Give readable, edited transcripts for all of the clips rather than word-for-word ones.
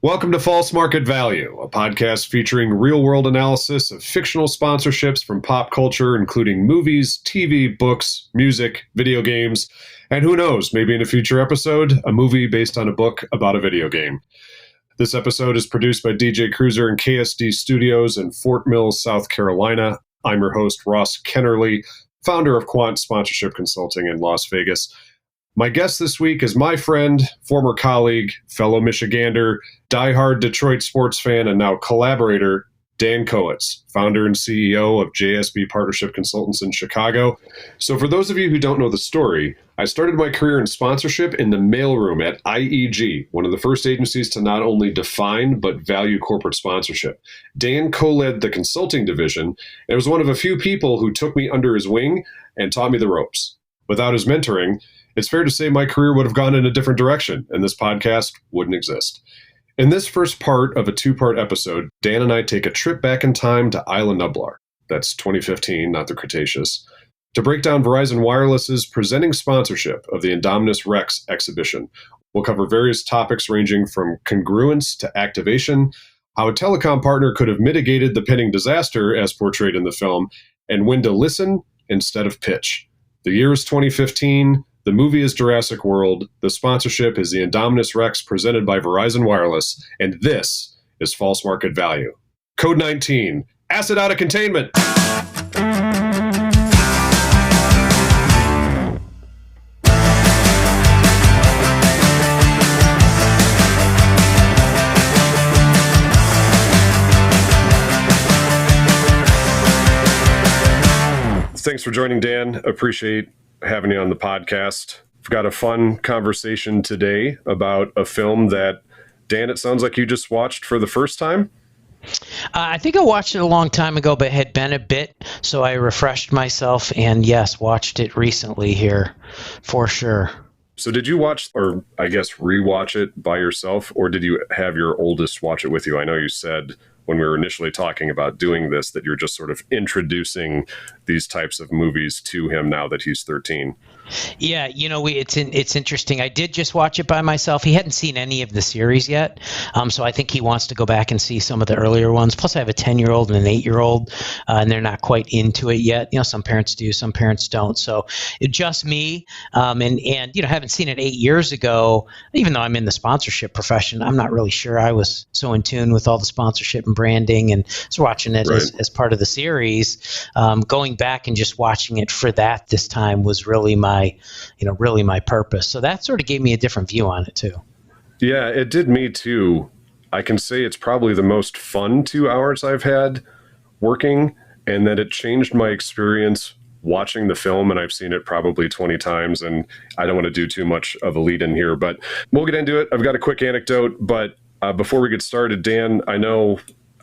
Welcome to False Market Value, a podcast featuring real-world analysis of fictional sponsorships from pop culture, including movies, TV, books, music, video games, and who knows, maybe in a future episode, a movie based on a book about a video game. This episode is produced by DJ Cruiser and KSD Studios in Fort Mill, South Carolina. I'm your host, Ross Kennerly, founder of Quant Sponsorship Consulting in Las Vegas. My guest this week is my friend, former colleague, fellow Michigander, diehard Detroit sports fan, and now collaborator, Dan Kowitz, founder and CEO of JSB Partnership Consultants in Chicago. So for those of you who don't know the story, I started my career in sponsorship in the mailroom at IEG, one of the first agencies to not only define but value corporate sponsorship. Dan co-led the consulting division and was one of a few people who took me under his wing and taught me the ropes. Without his mentoring, it's fair to say my career would have gone in a different direction, and this podcast wouldn't exist. In this first part of a two-part episode, Dan and I take a trip back in time to Isla Nublar, that's 2015, not the Cretaceous, to break down Verizon Wireless's presenting sponsorship of the Indominus Rex exhibition. We'll cover various topics ranging from congruence to activation, how a telecom partner could have mitigated the pending disaster as portrayed in the film, and when to listen instead of pitch. The year is 2015. The movie is Jurassic World. The sponsorship is the Indominus Rex presented by Verizon Wireless. And this is False Market Value. Code 19, acid out of containment. Thanks for joining, Dan. Appreciate having you on the podcast. We've got a fun conversation today about a film that, Dan, it sounds like you just watched for the first time? I think I watched it a long time ago, but it had been a bit, so I refreshed myself and, yes, watched it recently here, for sure. So did you watch, or I guess rewatch it by yourself, or did you have your oldest watch it with you? I know you said when we were initially talking about doing this that you're just sort of introducing these types of movies to him now that he's 13. Yeah, it's interesting. I did just watch it by myself. He hadn't seen any of the series yet, so I think he wants to go back and see some of the earlier ones. Plus, I have a 10-year-old and an 8-year-old, and they're not quite into it yet. Some parents do, some parents don't. So it's just me, and haven't seen it 8 years ago. Even though I'm in the sponsorship profession, I'm not really sure I was so in tune with all the sponsorship and branding, and so watching it right. as part of the series. Going back and just watching it for that this time was really my purpose. So that sort of gave me a different view on it too. Yeah, it did me too. I can say it's probably the most fun 2 hours I've had working, and that it changed my experience watching the film, and I've seen it probably 20 times, and I don't want to do too much of a lead in here, but we'll get into it. I've got a quick anecdote, but before we get started, Dan, I know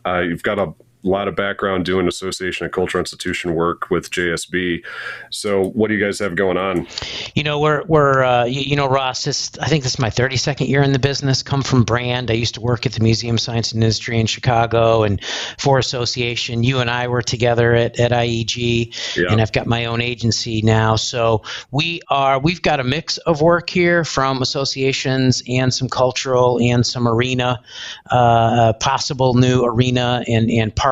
you've got a lot of background doing Association of Cultural Institution work with JSB. So what do you guys have going on? We're Ross, I think this is my 32nd year in the business, come from brand. I used to work at the Museum Science and Industry in Chicago, and for Association, you and I were together at IEG, yeah. And I've got my own agency now. So we've got a mix of work here from associations and some cultural and some arena, possible new arena and park.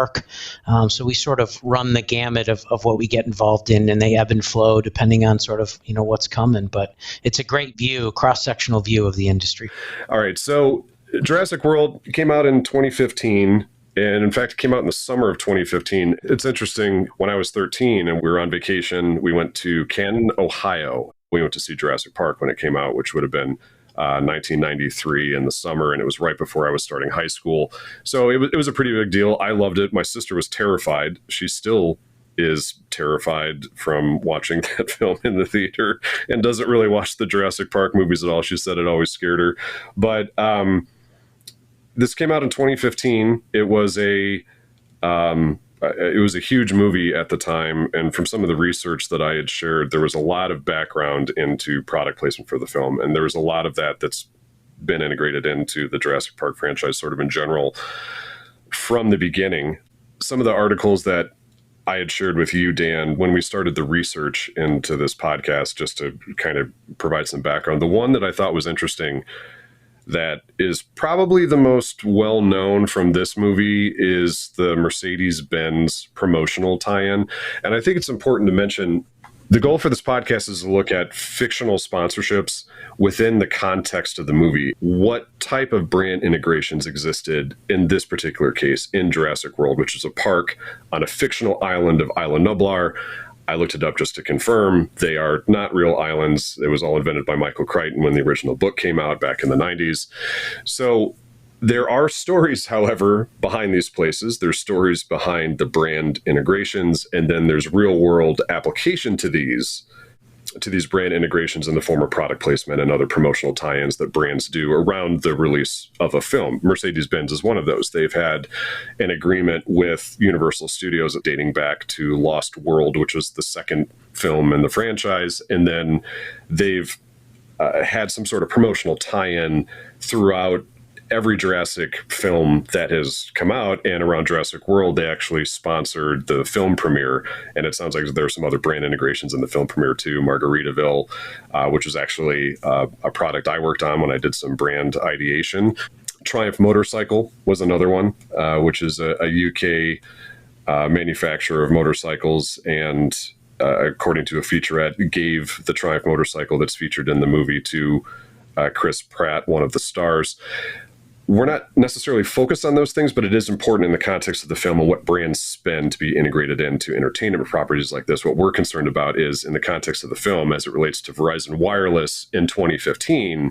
So we sort of run the gamut of what we get involved in, and they ebb and flow depending on sort of, what's coming. But it's a great view, cross-sectional view of the industry. All right. So Jurassic World came out in 2015. And in fact, it came out in the summer of 2015. It's interesting. When I was 13 and we were on vacation, we went to Canton, Ohio. We went to see Jurassic Park when it came out, which would have been 1993 in the summer, and it was right before I was starting high school. So it was a pretty big deal. I loved it. My sister was terrified. She still is terrified from watching that film in the theater and doesn't really watch the Jurassic Park movies at all. She said it always scared her. But this came out in 2015. It was a huge movie at the time, and from some of the research that I had shared, there was a lot of background into product placement for the film, and there was a lot of that that's been integrated into the Jurassic Park franchise sort of in general from the beginning. Some of the articles that I had shared with you, Dan, when we started the research into this podcast, just to kind of provide some background, the one that I thought was interesting that is probably the most well known from this movie is the Mercedes-Benz promotional tie-in. And I think it's important to mention the goal for this podcast is to look at fictional sponsorships within the context of the movie. What type of brand integrations existed in this particular case in Jurassic World, which is a park on a fictional island of Isla Nublar. I looked it up just to confirm. They are not real islands. It was all invented by Michael Crichton when the original book came out back in the 90s. So there are stories, however, behind these places. There's stories behind the brand integrations, and then there's real world application to these brand integrations in the form of product placement and other promotional tie-ins that brands do around the release of a film. Mercedes-Benz is one of those. They've had an agreement with Universal Studios dating back to Lost World, which was the second film in the franchise, and then they've had some sort of promotional tie-in throughout every Jurassic film that has come out. And around Jurassic World, they actually sponsored the film premiere. And it sounds like there are some other brand integrations in the film premiere too. Margaritaville, which was actually a product I worked on when I did some brand ideation. Triumph Motorcycle was another one, which is a UK manufacturer of motorcycles. And according to a featurette, gave the Triumph motorcycle that's featured in the movie to Chris Pratt, one of the stars. We're not necessarily focused on those things, but it is important in the context of the film and what brands spend to be integrated into entertainment properties like this. What we're concerned about is in the context of the film as it relates to Verizon Wireless in 2015.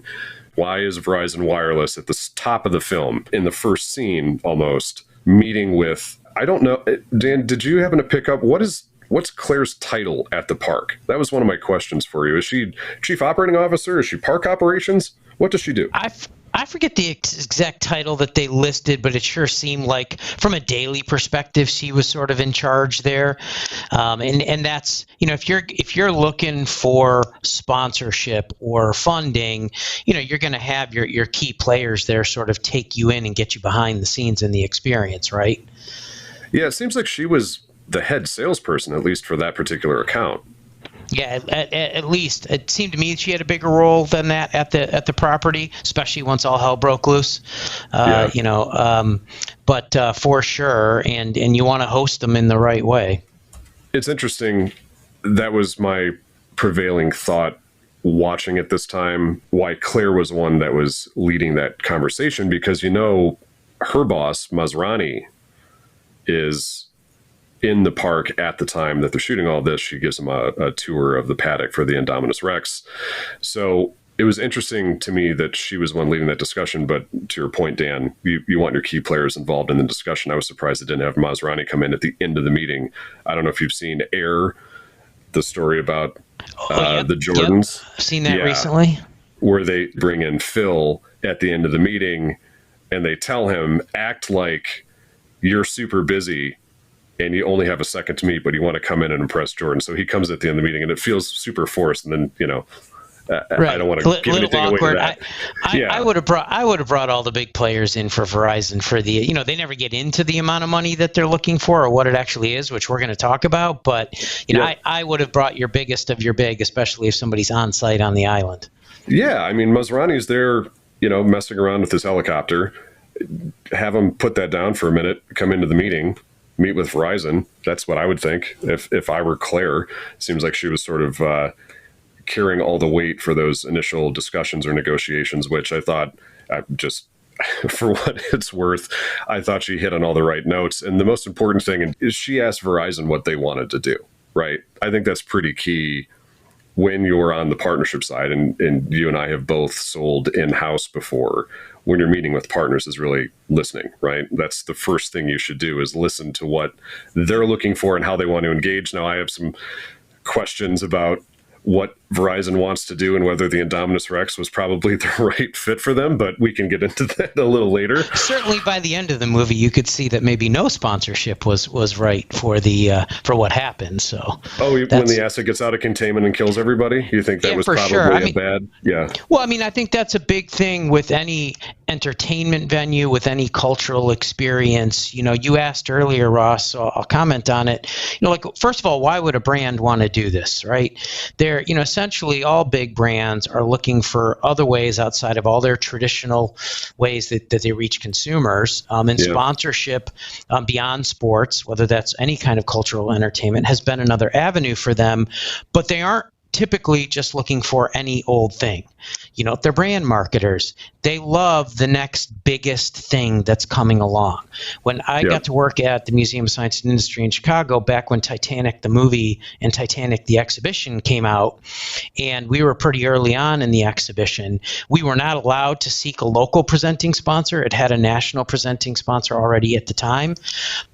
Why is Verizon Wireless at the top of the film in the first scene almost meeting with, I don't know, Dan, did you happen to pick up what's Claire's title at the park? That was one of my questions for you. Is she Chief Operating Officer? Is she Park Operations? What does she do? I forget the exact title that they listed, but it sure seemed like from a daily perspective, she was sort of in charge there. And that's, if you're looking for sponsorship or funding, you're going to have your key players there sort of take you in and get you behind the scenes in the experience, right? Yeah, it seems like she was the head salesperson, at least for that particular account. Yeah, at least it seemed to me she had a bigger role than that at the property, especially once all hell broke loose. But for sure, and you want to host them in the right way. It's interesting. That was my prevailing thought watching it this time. Why Claire was one that was leading that conversation, because her boss Masrani is in the park at the time that they're shooting all this. She gives them a tour of the paddock for the Indominus Rex. So it was interesting to me that she was one leading that discussion. But to your point, Dan, you want your key players involved in the discussion. I was surprised it didn't have Masrani come in at the end of the meeting. I don't know if you've seen Air, the story about the Jordans. Yep. I've seen that recently. Where they bring in Phil at the end of the meeting and they tell him, act like you're super busy and you only have a second to meet, but you want to come in and impress Jordan. So he comes at the end of the meeting, and it feels super forced. And then, right. I don't want to give anything away to that. I would have brought all the big players in for Verizon for the, they never get into the amount of money that they're looking for or what it actually is, which we're going to talk about. But, I would have brought your biggest of your big, especially if somebody's on site on the island. Yeah. I mean, Masrani's there, messing around with his helicopter. Have him put that down for a minute, come into the meeting, meet with Verizon. That's what I would think if I were Claire. It seems like she was sort of carrying all the weight for those initial discussions or negotiations, which I thought just for what it's worth, I thought she hit on all the right notes. And the most important thing is she asked Verizon what they wanted to do, right? I think that's pretty key when you're on the partnership side, and you and I have both sold in-house before. When you're meeting with partners is really listening, right? That's the first thing you should do, is listen to what they're looking for and how they want to engage. Now, I have some questions about what Verizon wants to do and whether the Indominus Rex was probably the right fit for them, but we can get into that a little later. Certainly by the end of the movie, you could see that maybe no sponsorship was right for for what happened. So when the asset gets out of containment and kills everybody, you think that was probably bad? Yeah. Well, I think that's a big thing with any entertainment venue, with any cultural experience. You asked earlier, Ross, so I'll comment on it. First of all, why would a brand want to do this, right? They're, essentially eventually all big brands are looking for other ways outside of all their traditional ways that they reach consumers. And sponsorship beyond sports, whether that's any kind of cultural entertainment, has been another avenue for them. But they aren't typically just looking for any old thing. They're brand marketers. They love the next biggest thing that's coming along. When I got to work at the Museum of Science and Industry in Chicago back when Titanic the movie and Titanic the exhibition came out, and we were pretty early on in the exhibition, we were not allowed to seek a local presenting sponsor. It had a national presenting sponsor already at the time.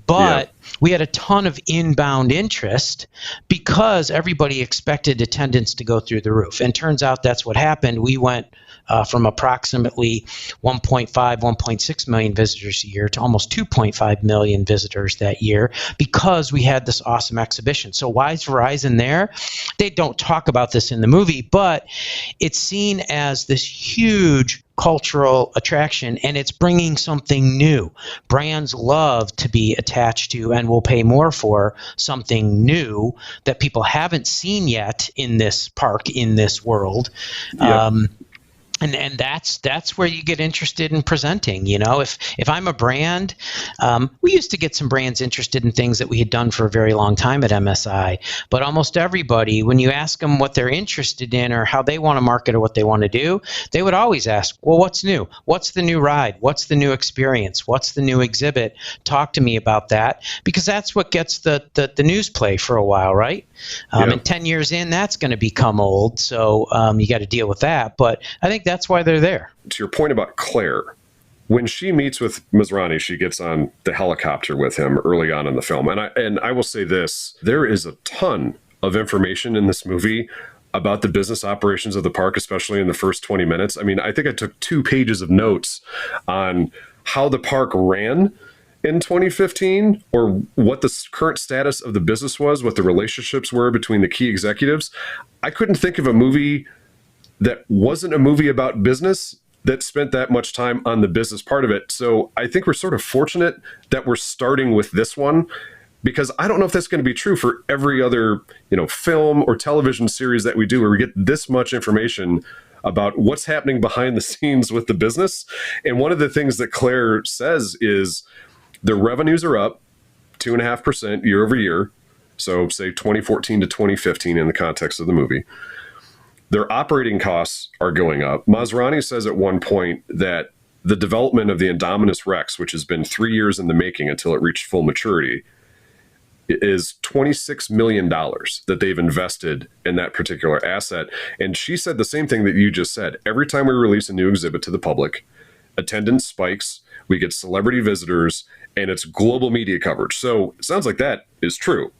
But we had a ton of inbound interest because everybody expected attendance to go through the roof. And turns out that's what happened. We went from approximately 1.5, 1.6 million visitors a year to almost 2.5 million visitors that year because we had this awesome exhibition. So why is Verizon there? They don't talk about this in the movie, but it's seen as this huge cultural attraction, and it's bringing something new. Brands love to be attached to and will pay more for something new that people haven't seen yet in this park, in this world. And that's where you get interested in presenting. If I'm a brand, we used to get some brands interested in things that we had done for a very long time at MSI. But almost everybody, when you ask them what they're interested in or how they want to market or what they want to do, they would always ask, well, what's new? What's the new ride? What's the new experience? What's the new exhibit? Talk to me about that, because that's what gets the news play for a while, right? And 10 years in, that's going to become old. So you got to deal with that. But I think that's why they're there. To your point about Claire, when she meets with Masrani, she gets on the helicopter with him early on in the film. And I will say this, there is a ton of information in this movie about the business operations of the park, especially in the first 20 minutes. I mean, I think I took 2 pages of notes on how the park ran in 2015, or what the current status of the business was, what the relationships were between the key executives. I couldn't think of a movie that wasn't a movie about business that spent that much time on the business part of it. So I think we're sort of fortunate that we're starting with this one, because I don't know if that's going to be true for every other, film or television series that we do, where we get this much information about what's happening behind the scenes with the business. And one of the things that Claire says is the revenues are up 2.5% year over year. So say 2014 to 2015 in the context of the movie. Their operating costs are going up. Masrani says at one point that the development of the Indominus Rex, which has been 3 years in the making until it reached full maturity, is $26 million that they've invested in that particular asset. And she said the same thing that you just said. Every time we release a new exhibit to the public, attendance spikes, we get celebrity visitors, and it's global media coverage. So it sounds like that is true.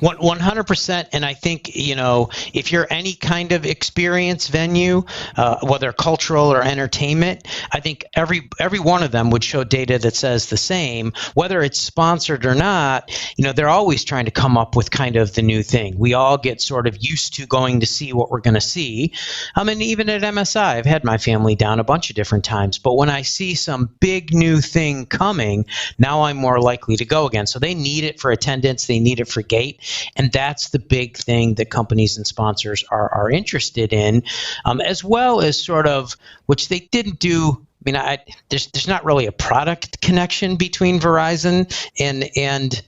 100%. And I think, if you're any kind of experience venue, whether cultural or entertainment, I think every one of them would show data that says the same. Whether it's sponsored or not, they're always trying to come up with kind of the new thing. We all get sort of used to going to see what we're going to see. And even at MSI, I've had my family down a bunch of different times. But when I see some big new thing coming, now I'm more likely to go again. So they need it for attendance. They need it for gate. And that's the big thing that companies and sponsors are interested in, as well as sort of, which they didn't do. There's not really a product connection between Verizon and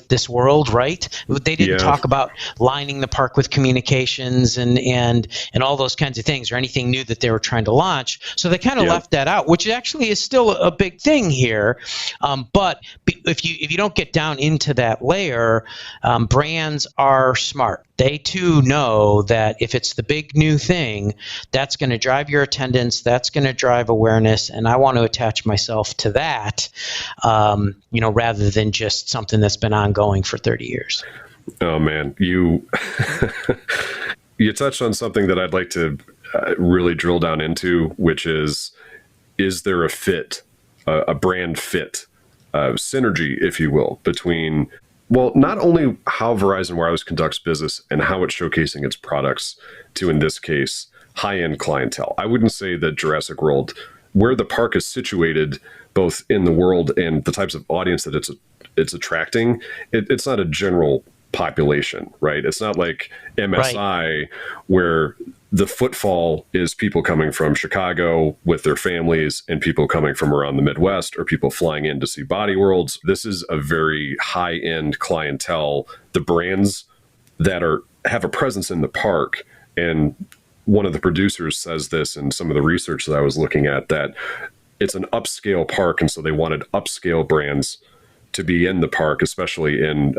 this world, right? They didn't talk about lining the park with communications and all those kinds of things, or anything new that they were trying to launch. So they kind of left that out, which actually is still a big thing here. But if you don't get down into that layer, brands are smart. They too know that if it's the big new thing, that's going to drive your attendance, that's going to drive awareness, and I want to attach myself to that, rather than just something that's been ongoing for 30 years. Oh man, you touched on something that I'd like to really drill down into, which is there a fit, a brand fit, synergy, if you will, between not only how Verizon Wireless conducts business and how it's showcasing its products to, in this case, high-end clientele. I wouldn't say that Jurassic World, where the park is situated, both in the world and the types of audience that it's attracting, it's not a general population, right? It's not like Right. MSI where the footfall is people coming from Chicago with their families and people coming from around the Midwest or people flying in to see Body Worlds. This is a very high-end clientele. The brands that have a presence in the park, and one of the producers says this in some of the research that I was looking at, that it's an upscale park, and so they wanted upscale brands to be in the park, especially in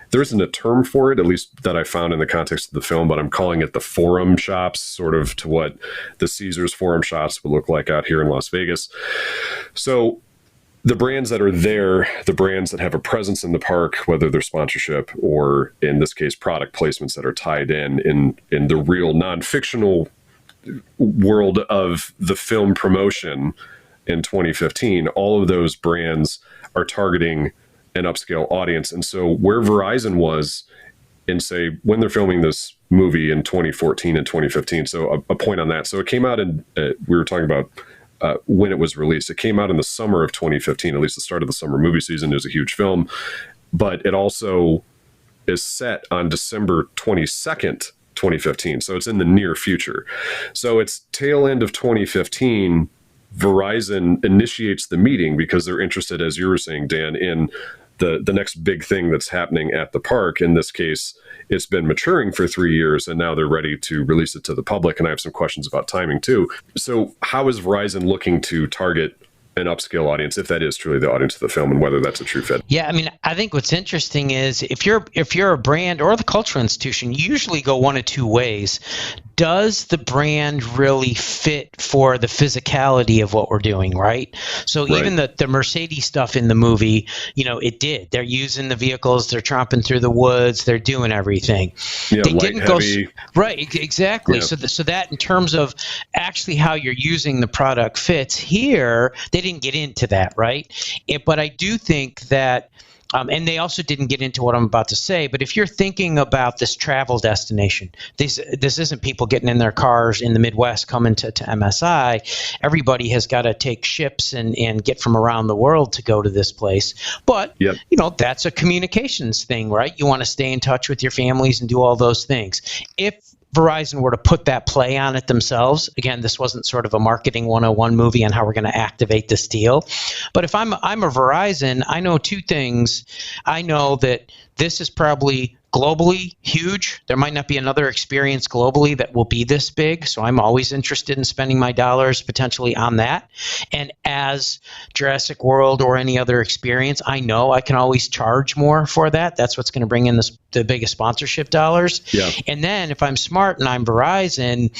there isn't a term for it, at least that I found in the context of the film, but I'm calling it the forum shops, sort of to what the Caesars forum shops would look like out here in Las Vegas. So the brands that are there, the brands that have a presence in the park, whether they're sponsorship or in this case product placements that are tied in the real non-fictional world of the film promotion in 2015, all of those brands are targeting an upscale audience. And so where Verizon was in, say, when they're filming this movie in 2014 and 2015, so a point on that. So it came out in, we were talking about when it was released. It came out in the summer of 2015, at least the start of the summer movie season. It was a huge film, but it also is set on December 22nd, 2015. So it's in the near future. So it's tail end of 2015. Verizon initiates the meeting because they're interested, as you were saying, Dan, in the next big thing that's happening at the park. In this case, it's been maturing for 3 years, and now they're ready to release it to the public. And I have some questions about timing too. So how is Verizon looking to target an upscale audience, if that is truly the audience of the film, and whether that's a true fit? Yeah, I mean, I think what's interesting is if you're a brand or the cultural institution, you usually go one of two ways. Does the brand really fit for the physicality of what we're doing, right? So even the Mercedes stuff in the movie, it did. They're using the vehicles, they're tromping through the woods, they're doing everything. Yeah, they light, didn't heavy. Right, exactly. Yeah. So that in terms of actually how you're using the product fits here, they didn't get into that, right? But I do think that and they also didn't get into what I'm about to say, but if you're thinking about this travel destination, this isn't people getting in their cars in the Midwest coming to MSI. Everybody has got to take ships and get from around the world to go to this place. But, that's a communications thing, right? You want to stay in touch with your families and do all those things. If Verizon were to put that play on it themselves, again, this wasn't sort of a marketing 101 movie on how we're going to activate this deal. But if I'm a Verizon, I know two things. I know that this is probably globally huge. There might not be another experience globally that will be this big. So I'm always interested in spending my dollars potentially on that. And as Jurassic World or any other experience, I know I can always charge more for that. That's what's going to bring in the biggest sponsorship dollars. Yeah. And then if I'm smart and I'm Verizon,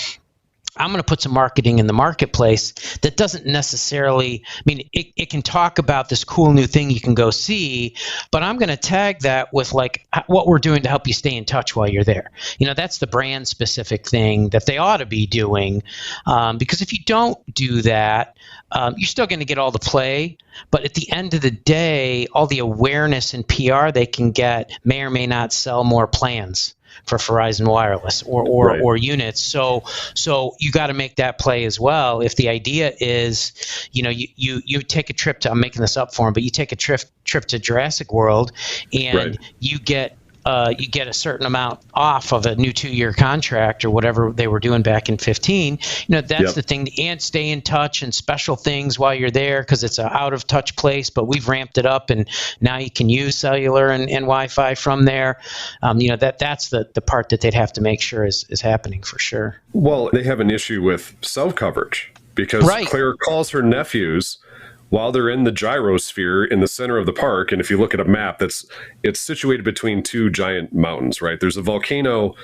I'm going to put some marketing in the marketplace that doesn't necessarily, it can talk about this cool new thing you can go see, but I'm going to tag that with like what we're doing to help you stay in touch while you're there. That's the brand specific thing that they ought to be doing. Because if you don't do that, you're still going to get all the play, but at the end of the day, all the awareness and PR they can get may or may not sell more plans for Verizon Wireless or units. So you got to make that play as well. If the idea is, you take a trip to, I'm making this up for them, but you take a trip to Jurassic World and you get a certain amount off of a new 2-year contract or whatever they were doing back in 15. That's the thing. And stay in touch and special things while you're there because it's an out of touch place, but we've ramped it up and now you can use cellular and Wi-Fi from there. That's the part that they'd have to make sure is happening for sure. Well, they have an issue with cell coverage because Claire calls her nephews while they're in the gyrosphere in the center of the park. And if you look at a map, it's situated between two giant mountains, right? There's a volcano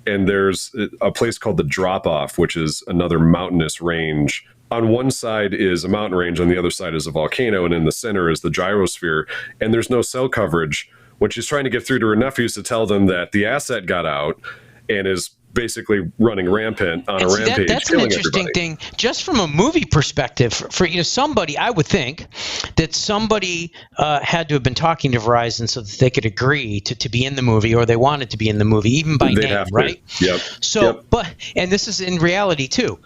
and there's a place called the Drop-Off, which is another mountainous range. On one side is a mountain range, on the other side is a volcano, and in the center is the gyrosphere. And there's no cell coverage when she's trying to get through to her nephews to tell them that the asset got out and is basically running rampant on a rampage. That's an interesting thing, just from a movie perspective. For somebody, I would think that somebody had to have been talking to Verizon so that they could agree to be in the movie, or they wanted to be in the movie, even by name, right? Yep. So, and this is in reality too.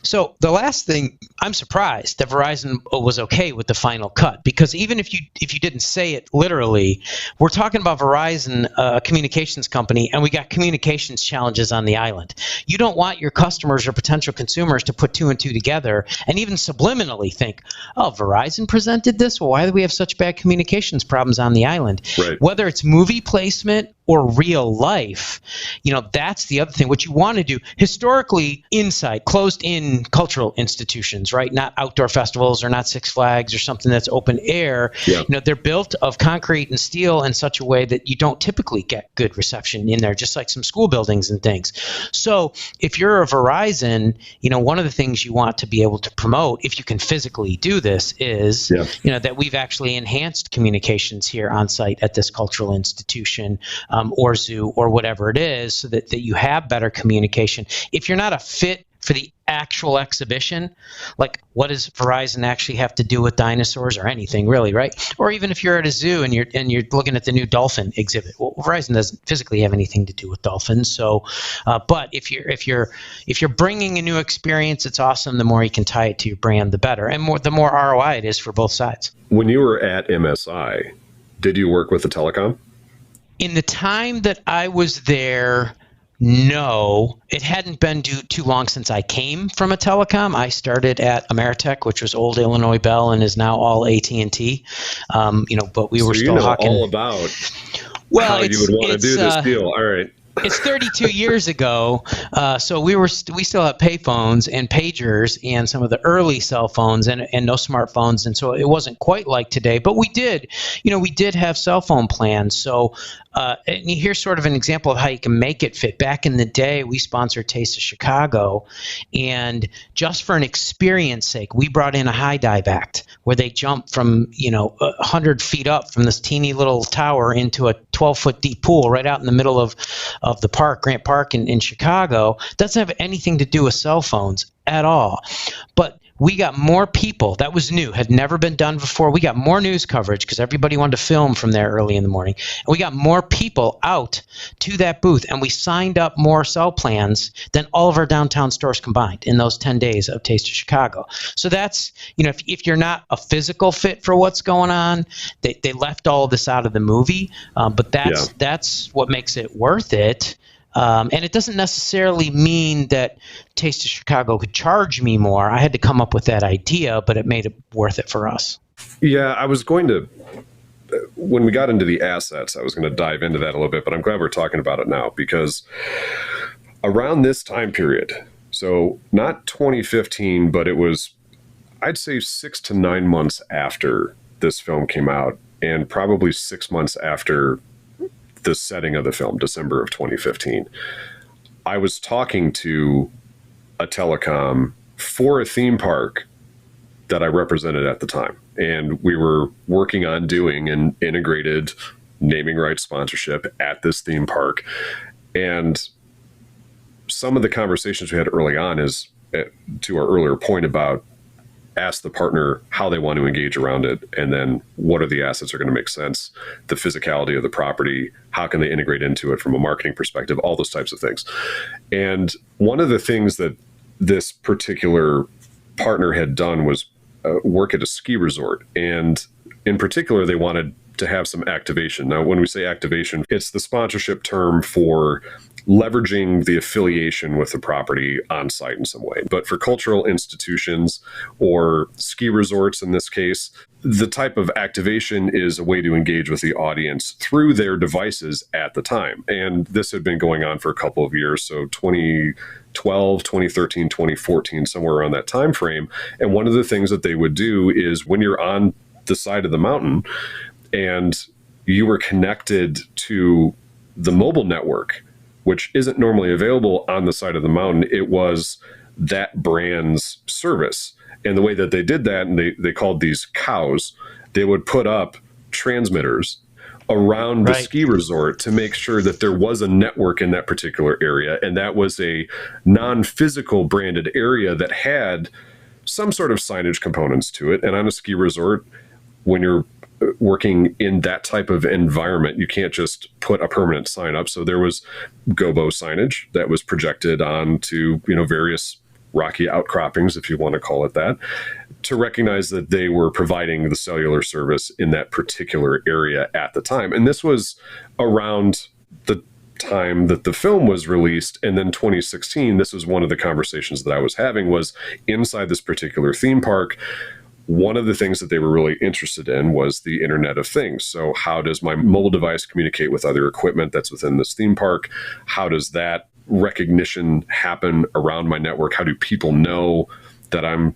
So the last thing, I'm surprised that Verizon was okay with the final cut, because even if you didn't say it literally, we're talking about Verizon, a communications company, and we got communications challenges on the island. You don't want your customers or potential consumers to put two and two together and even subliminally think, oh, Verizon presented this? Well, why do we have such bad communications problems on the island? Right. Whether it's movie placement or real life, that's the other thing. What you want to do, historically, inside, closed-in cultural institutions, right? Not outdoor festivals or not Six Flags or something that's open air. Yeah. They're built of concrete and steel in such a way that you don't typically get good reception in there, just like some school buildings and things. So if you're a Verizon, one of the things you want to be able to promote, if you can physically do this, is that we've actually enhanced communications here on site at this cultural institution, or zoo, or whatever it is, so that you have better communication. If you're not a fit for the actual exhibition, like what does Verizon actually have to do with dinosaurs or anything really, right? Or even if you're at a zoo and you're looking at the new dolphin exhibit, well, Verizon doesn't physically have anything to do with dolphins. So, but if you're bringing a new experience, it's awesome. The more you can tie it to your brand, the better, and the more ROI it is for both sides. When you were at MSI, did you work with the telecom? In the time that I was there, no. It hadn't been too long since I came from a telecom. I started at Ameritech, which was old Illinois Bell and is now all AT&T. But we were still hawking. All about how you would want to do this deal. All right. It's 32 years ago, so we still have payphones and pagers and some of the early cell phones and no smartphones, and so it wasn't quite like today. But we did have cell phone plans. So and here's sort of an example of how you can make it fit. Back in the day, we sponsored Taste of Chicago, and just for an experience sake, we brought in a high dive act where they jump from 100 feet up from this teeny little tower into a 12-foot deep pool right out in the middle of the park, Grant Park in Chicago. Doesn't have anything to do with cell phones at all. But we got more people. That was new, had never been done before. We got more news coverage because everybody wanted to film from there early in the morning. And we got more people out to that booth, and we signed up more cell plans than all of our downtown stores combined in those 10 days of Taste of Chicago. So that's, if you're not a physical fit for what's going on, they left all of this out of the movie, but that's what makes it worth it. And it doesn't necessarily mean that Taste of Chicago could charge me more. I had to come up with that idea, but it made it worth it for us. Yeah, I was going to, when we got into the assets, I was going to dive into that a little bit, but I'm glad we're talking about it now, because around this time period, so not 2015, but it was, I'd say 6 to 9 months after this film came out, and probably 6 months after the setting of the film, December of 2015, I was talking to a telecom for a theme park that I represented at the time. And we were working on doing an integrated naming rights sponsorship at this theme park. And some of the conversations we had early on is, to our earlier point about, ask the partner how they want to engage around it, and then what are the assets that are going to make sense, the physicality of the property, how can they integrate into it from a marketing perspective, all those types of things. And one of the things that this particular partner had done was work at a ski resort. And in particular, they wanted to have some activation. Now, when we say activation, it's the sponsorship term for leveraging the affiliation with the property on site in some way. But for cultural institutions or ski resorts in this case, the type of activation is a way to engage with the audience through their devices at the time. And this had been going on for a couple of years, so 2012, 2013, 2014, somewhere around that time frame. And one of the things that they would do is, when you're on the side of the mountain and you were connected to the mobile network, which isn't normally available on the side of the mountain, it was that brand's service. And the way that they did that, and they called these cows, they would put up transmitters around the ski resort to make sure that there was a network in that particular area. And that was a non-physical branded area that had some sort of signage components to it. And on a ski resort, when you're working in that type of environment, you can't just put a permanent sign up. So there was gobo signage that was projected onto, various rocky outcroppings, if you want to call it that, to recognize that they were providing the cellular service in that particular area at the time. And this was around the time that the film was released. And then 2016, this was one of the conversations that I was having, was inside this particular theme park. One of the things that they were really interested in was the Internet of Things. So how does my mobile device communicate with other equipment that's within this theme park? How does that recognition happen around my network? How do people know that I'm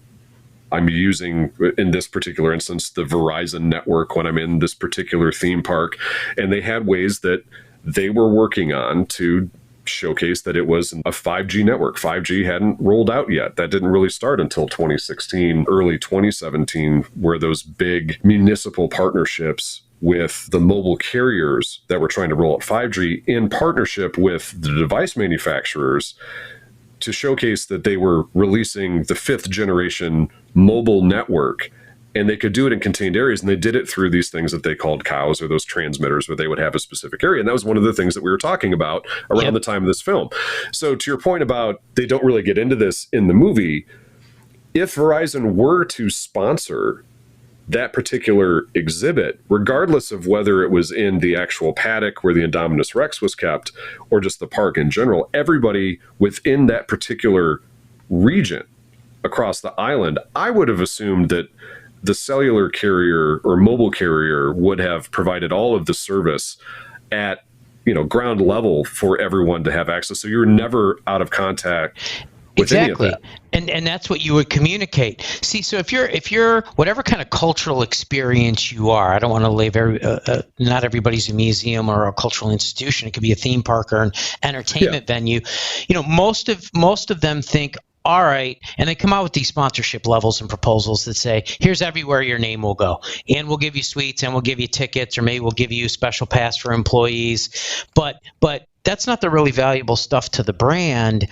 using, in this particular instance, the Verizon network when I'm in this particular theme park? And they had ways that they were working on to showcase that it was a 5G network. 5G hadn't rolled out yet. That didn't really start until 2016, early 2017, where those big municipal partnerships with the mobile carriers that were trying to roll out 5G in partnership with the device manufacturers to showcase that they were releasing the 5th generation mobile network. And they could do it in contained areas, and they did it through these things that they called cows, or those transmitters, where they would have a specific area. And that was one of the things that we were talking about around the time of this film. So to your point about they don't really get into this in the movie, if Verizon were to sponsor that particular exhibit, regardless of whether it was in the actual paddock where the Indominus Rex was kept or just the park in general, everybody within that particular region across the island, I would have assumed that the cellular carrier or mobile carrier would have provided all of the service at ground level for everyone to have access. So you're never out of contact with any of that. And that's what you would communicate. See, so if you're whatever kind of cultural experience you are, I don't want to label not everybody's a museum or a cultural institution. It could be a theme park or an entertainment venue. Most of them think, all right, and they come out with these sponsorship levels and proposals that say, here's everywhere your name will go, and we'll give you suites, and we'll give you tickets, or maybe we'll give you a special pass for employees. But that's not the really valuable stuff to the brand.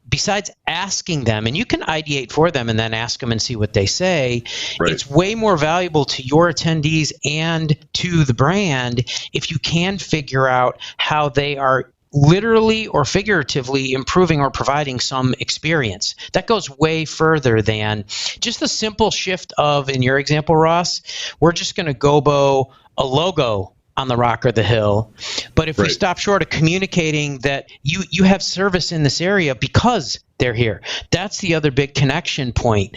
Besides asking them, and you can ideate for them and then ask them and see what they say, It's way more valuable to your attendees and to the brand if you can figure out how they are literally or figuratively improving or providing some experience. That goes way further than just the simple shift of, in your example, Ross, we're just going to gobo a logo on the rock or the hill. But if we stop short of communicating that you have service in this area because they're here, that's the other big connection point.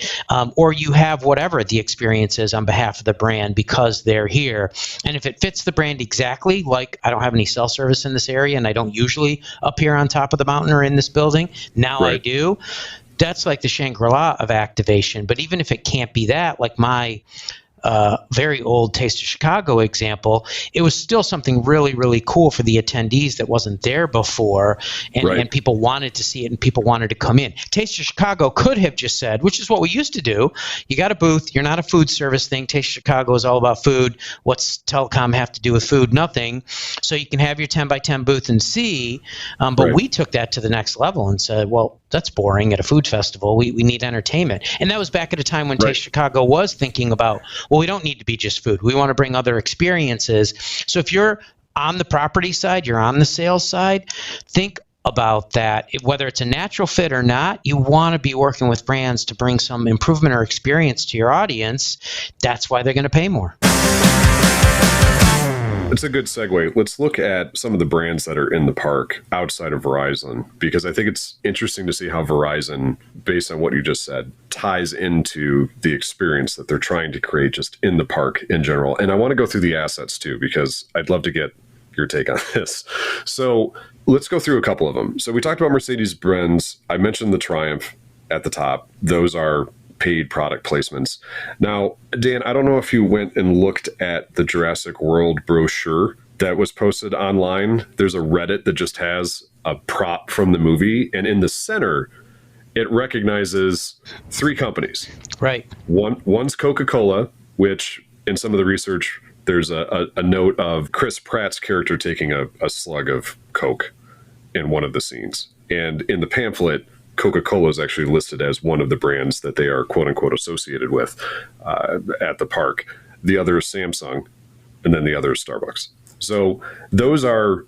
Or you have whatever the experience is on behalf of the brand because they're here. And if it fits the brand exactly, like I don't have any cell service in this area and I don't usually appear on top of the mountain or in this building, now I do. That's like the Shangri-La of activation. But even if it can't be that, like my very old Taste of Chicago example, it was still something really, really cool for the attendees that wasn't there before, and people wanted to see it and people wanted to come in. Taste of Chicago could have just said, which is what we used to do, you got a booth, you're not a food service thing, Taste of Chicago is all about food, what's telecom have to do with food? Nothing. So you can have your 10 by 10 booth and see, but we took that to the next level and said, well, that's boring at a food festival. We need entertainment. And that was back at a time when Taste Chicago was thinking about, well, we don't need to be just food. We want to bring other experiences. So if you're on the property side, you're on the sales side, think about that. Whether it's a natural fit or not, you want to be working with brands to bring some improvement or experience to your audience. That's why they're going to pay more. It's a good segue. Let's look at some of the brands that are in the park outside of Verizon, because I think it's interesting to see how Verizon, based on what you just said, ties into the experience that they're trying to create just in the park in general. And I want to go through the assets too, because I'd love to get your take on this. So let's go through a couple of them. So we talked about Mercedes-Benz. I mentioned the Triumph at the top. Those are paid product placements. Now, Dan, I don't know if you went and looked at the Jurassic World brochure that was posted online. There's a Reddit that just has a prop from the movie, and in the center, it recognizes 3 companies. Right. One's Coca-Cola, which in some of the research, there's a note of Chris Pratt's character taking a slug of Coke in one of the scenes. And in the pamphlet, Coca-Cola is actually listed as one of the brands that they are quote unquote associated with at the park. the other is Samsung, and then the other is Starbucks. So those are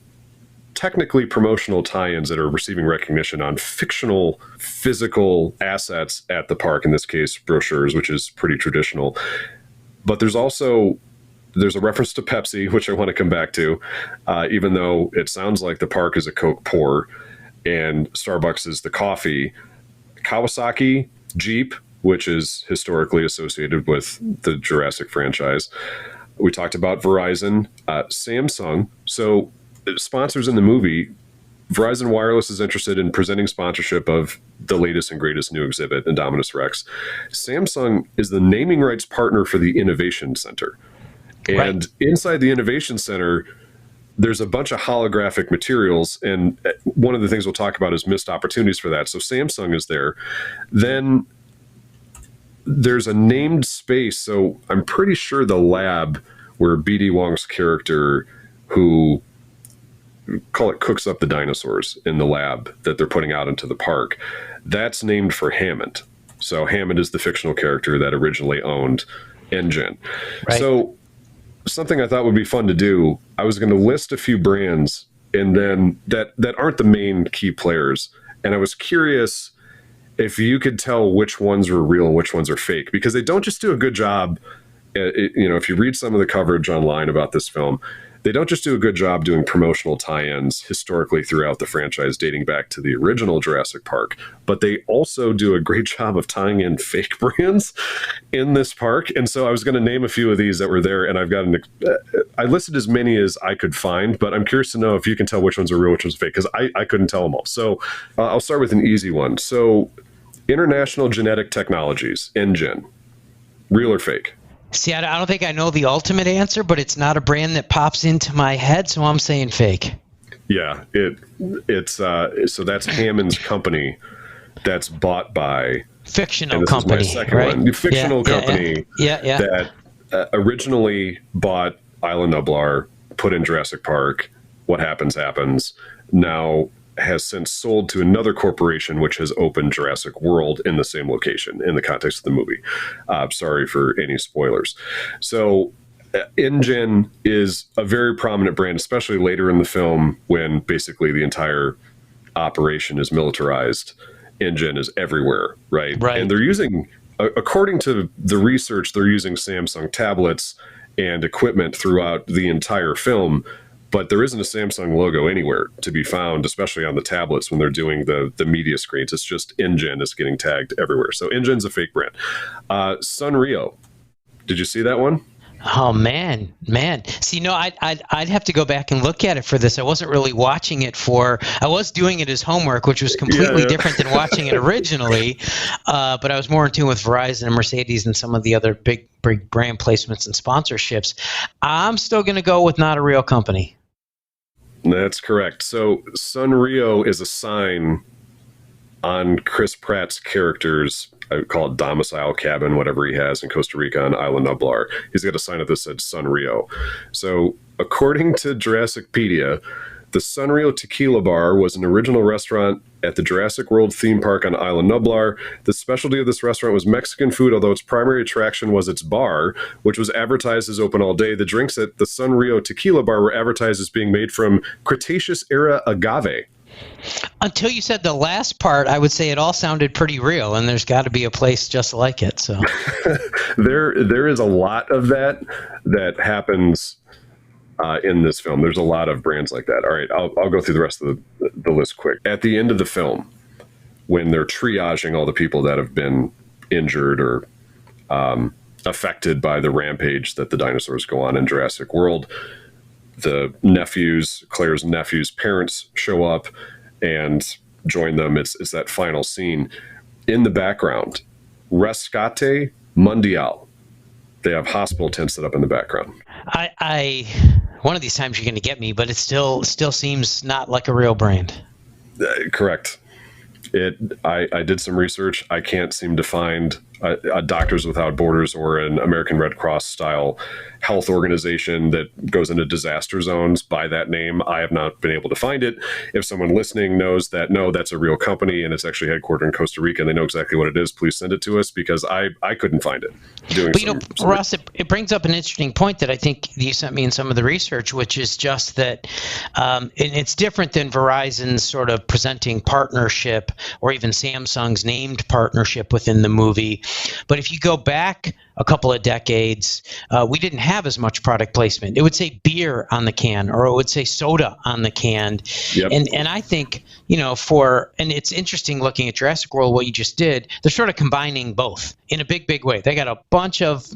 technically promotional tie-ins that are receiving recognition on fictional physical assets at the park, in this case brochures, which is pretty traditional. But there's a reference to Pepsi, which I want to come back to, even though it sounds like the park is a Coke pour and Starbucks is the coffee. Kawasaki, Jeep, which is historically associated with the Jurassic franchise. We talked about Verizon, Samsung. So sponsors in the movie, Verizon Wireless is interested in presenting sponsorship of the latest and greatest new exhibit, Indominus Rex. Samsung is the naming rights partner for the Innovation Center. And inside the Innovation Center, there's a bunch of holographic materials. And one of the things we'll talk about is missed opportunities for that. So Samsung is there. Then there's a named space. So I'm pretty sure the lab where BD Wong's character, who cooks up the dinosaurs in the lab that they're putting out into the park, that's named for Hammond. So Hammond is the fictional character that originally owned InGen. So something I thought would be fun to do, I was going to list a few brands and then that aren't the main key players. And I was curious if you could tell which ones were real and which ones are fake, because they don't just do a good job. If you read some of the coverage online about this film, they don't just do a good job doing promotional tie-ins historically throughout the franchise dating back to the original Jurassic Park, but they also do a great job of tying in fake brands in this park. And so I was going to name a few of these that were there, and I listed as many as I could find, but I'm curious to know if you can tell which ones are real, which ones are fake, because I couldn't tell them all. So I'll start with an easy one. So International Genetic Technologies, InGen, real or fake? See, I don't think I know the ultimate answer, but it's not a brand that pops into my head, so I'm saying fake. Yeah, it's so that's Hammond's company that's bought by fictional company, right? One. Fictional company yeah. that originally bought Isla Nublar, put in Jurassic Park. What happens. Now has since sold to another corporation which has opened Jurassic World in the same location in the context of the movie. Sorry for any spoilers. So InGen is a very prominent brand, especially later in the film when basically the entire operation is militarized. InGen is everywhere, right? And they're using, according to the research, they're using Samsung tablets and equipment throughout the entire film, but there isn't a Samsung logo anywhere to be found, especially on the tablets when they're doing the media screens. It's just InGen is getting tagged everywhere. So InGen's a fake brand. Sanrio. Did you see that one? Oh, man. See, no, I'd have to go back and look at it for this. I wasn't really watching it I was doing it as homework, which was completely different than watching it originally. But I was more in tune with Verizon and Mercedes and some of the other big brand placements and sponsorships. I'm still going to go with not a real company. That's correct. So Sanrio is a sign on Chris Pratt's character's, I would call it domicile cabin, whatever he has in Costa Rica on Isla Nublar. He's got a sign that said Sanrio. So according to Jurassicpedia, the Sanrio Tequila Bar was an original restaurant at the Jurassic World theme park on Isla Nublar. The specialty of this restaurant was Mexican food, although its primary attraction was its bar, which was advertised as open all day. The drinks at the Sanrio Tequila Bar were advertised as being made from Cretaceous-era agave. Until you said the last part, I would say it all sounded pretty real, and there's got to be a place just like it. So there is a lot of that happens in this film. There's a lot of brands like that. All right, I'll go through the rest of the list quick. At the end of the film, when they're triaging all the people that have been injured or affected by the rampage that the dinosaurs go on in Jurassic World, Claire's nephew's parents show up and join them. It's that final scene. In the background, Rescate Mundial. They have hospital tents set up in the background. I one of these times you're going to get me, but it still seems not like a real brand. Correct. I did some research. I can't seem to find a Doctors Without Borders or an American Red Cross style health organization that goes into disaster zones by that name. I have not been able to find it. If someone listening knows that, no, that's a real company and it's actually headquartered in Costa Rica and they know exactly what it is, please send it to us, because I couldn't find it. But Ross, it brings up an interesting point that I think you sent me in some of the research, which is just that, and it's different than Verizon's sort of presenting partnership or even Samsung's named partnership within the movie. But if you go back a couple of decades, we didn't have as much product placement. It would say beer on the can, or it would say soda on the can. Yep. And I think, and it's interesting looking at Jurassic World, what you just did, they're sort of combining both in a big way. They got a bunch of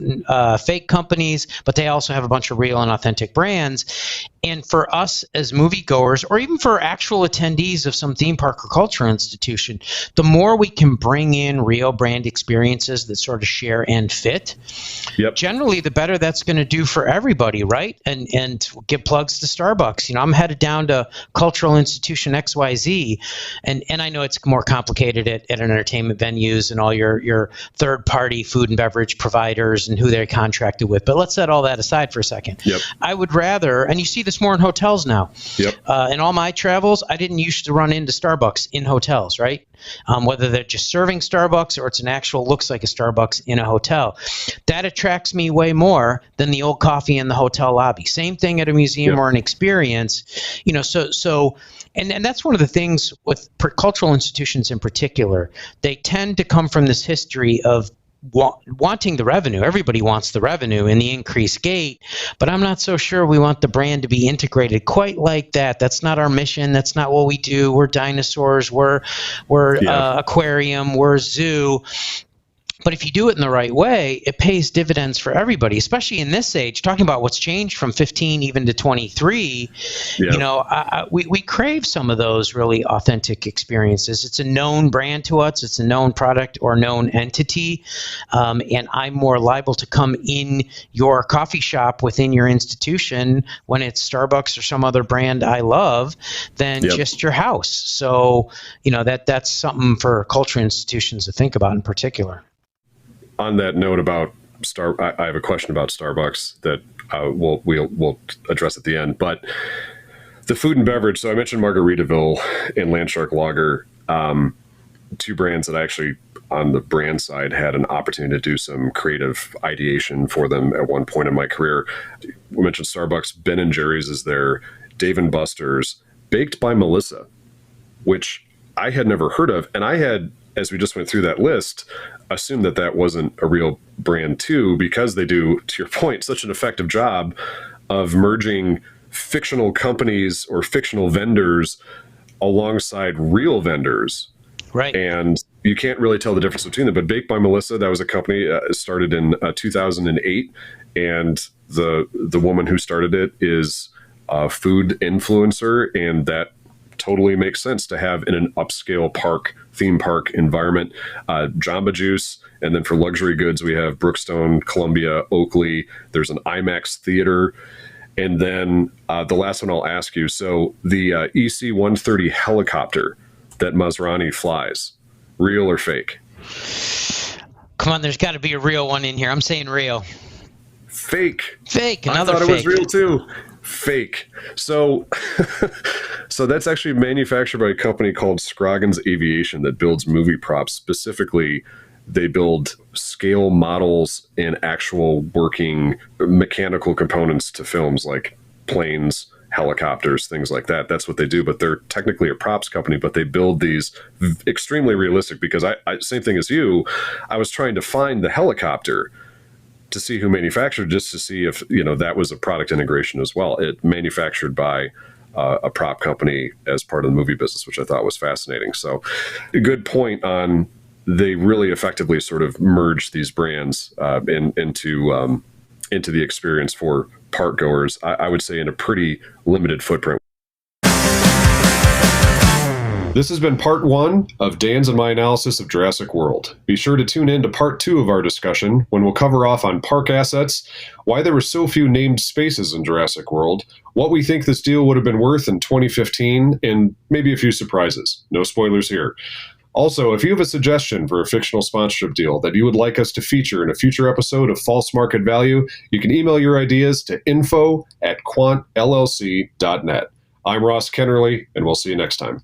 fake companies, but they also have a bunch of real and authentic brands. And for us as moviegoers, or even for actual attendees of some theme park or culture institution, the more we can bring in real brand experiences that sort of share and fit, generally the better that's going to do for everybody, right? And give plugs to Starbucks. I'm headed down to cultural institution XYZ, and I know it's more complicated at entertainment venues and all your third-party food and beverage providers and who they're contracted with. But let's set all that aside for a second. Yep. I would rather, and you see this more in hotels now. Yep. In all my travels, I didn't used to run into Starbucks in hotels, right? Whether they're just serving Starbucks or it's an actual looks like a Starbucks in a hotel. That attracts me way more than the old coffee in the hotel lobby. Same thing at a museum or an experience. And that's one of the things with cultural institutions in particular. They tend to come from this history of wanting the revenue. Everybody wants the revenue and the increased gate, but I'm not so sure we want the brand to be integrated quite like that. That's not our mission. That's not what we do. We're dinosaurs. We're aquarium. We're zoo. But if you do it in the right way, it pays dividends for everybody, especially in this age. Talking about what's changed from 15 even to 23, we crave some of those really authentic experiences. It's a known brand to us. It's a known product or known entity. And I'm more liable to come in your coffee shop within your institution when it's Starbucks or some other brand I love than just your house. So, that's something for culture institutions to think about in particular. On that note about I have a question about Starbucks that we'll address at the end. But the food and beverage, so I mentioned Margaritaville and Landshark Lager, two brands that I actually, on the brand side, had an opportunity to do some creative ideation for them at one point in my career. We mentioned Starbucks. Ben & Jerry's is there. Dave & Buster's, Baked by Melissa, which I had never heard of. And I had, as we just went through that list, assumed that wasn't a real brand too, because they do, to your point, such an effective job of merging fictional companies or fictional vendors alongside real vendors. Right. And you can't really tell the difference between them. But Baked by Melissa, that was a company started in 2008. And the woman who started it is a food influencer, and that totally makes sense to have in an upscale theme park environment. Jamba Juice, and then for luxury goods, we have Brookstone, Columbia, Oakley. There's an IMAX theater. And then the last one I'll ask you. So the EC-130 helicopter that Masrani flies, real or fake? Come on, there's got to be a real one in here. I'm saying real. Fake. Another fake. I thought it was real too. Fake. So that's actually manufactured by a company called Scroggins Aviation that builds movie props. Specifically, they build scale models and actual working mechanical components to films like planes, helicopters, things like that. That's what they do. But they're technically a props company, but they build these extremely realistic, because I same thing as you, I was trying to find the helicopter to see who manufactured, just to see if that was a product integration as well. It manufactured by a prop company as part of the movie business, which I thought was fascinating. So a good point on, they really effectively sort of merged these brands into the experience for park goers, I would say in a pretty limited footprint. This has been part one of Dan's and my analysis of Jurassic World. Be sure to tune in to part two of our discussion, when we'll cover off on park assets, why there were so few named spaces in Jurassic World, what we think this deal would have been worth in 2015, and maybe a few surprises. No spoilers here. Also, if you have a suggestion for a fictional sponsorship deal that you would like us to feature in a future episode of False Market Value, you can email your ideas to info@quantllc.net. I'm Ross Kennerly, and we'll see you next time.